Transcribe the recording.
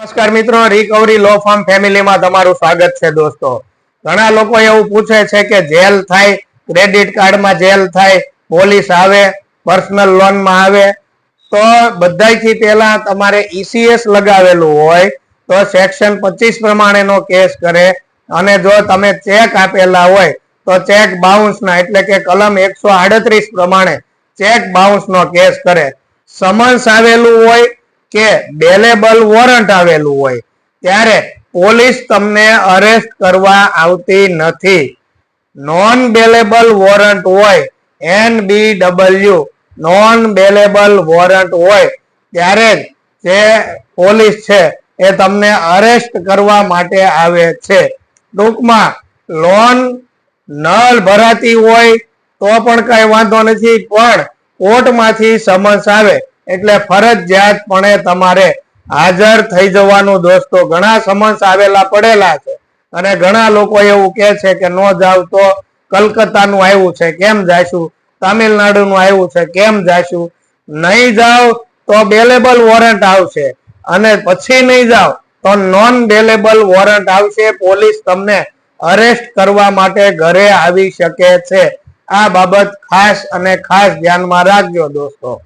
નમસ્કાર મિત્રો, રિકવરી લો ફાર્મ ફેમિલીમાં તમારું સ્વાગત છે દોસ્તો। ઘણા લોકો એવું પૂછે છે કે જેલ થાય, ક્રેડિટ કાર્ડમાં જેલ થાય, પોલીસ આવે, પર્સનલ લોનમાં આવે, તો બધાથી પહેલા તમારે ઈસીએસ લગાવેલું હોય તો સેક્શન 25 પ્રમાણેનો કેસ કરે, અને જો તમે ચેક આપેલા હોય તો ચેક બાઉન્સ ના એટલે કે કલમ 138 પ્રમાણે ચેક બાઉન્સ નો કેસ કરે। સમન્સ આવેલું હોય કે બેલેબલ વોરંટ આવેલું હોય ત્યારે પોલીસ તમને અરેસ્ટ કરવા આવતી નથી। નોન બેલેબલ વોરંટ હોય, NBW નોન બેલેબલ વોરંટ હોય ત્યારે જે પોલીસ છે એ તમને અરેસ્ટ કરવા માટે આવે છે। ટૂંકમાં લોન ન ભરાતી હોય તો પણ કઈ વાંધો નથી, પણ કોર્ટમાંથી સમન્સ આવે એટલે ફરજિયાતપણે તમારે હાજર થઈ જવાનું દોસ્તો। ઘણા સમન્સ આવેલા પડેલા છે અને ઘણા લોકો એવું કહે છે કે નો જાવ તો કલકત્તાનું આવ્યું છે કેમ જાશું, તામિલનાડુનું આવ્યું છે કેમ જાશું, નહીં જાવ તો બેલેબલ વોરંટ આવશે અને પછી નહીં જાવ તો નોન બેલેબલ વોરંટ આવશે। પોલીસ તમને અરેસ્ટ કરવા માટે ઘરે આવી શકે છે। આ બાબત ખાસ અને ખાસ ધ્યાનમાં રાખજો દોસ્તો।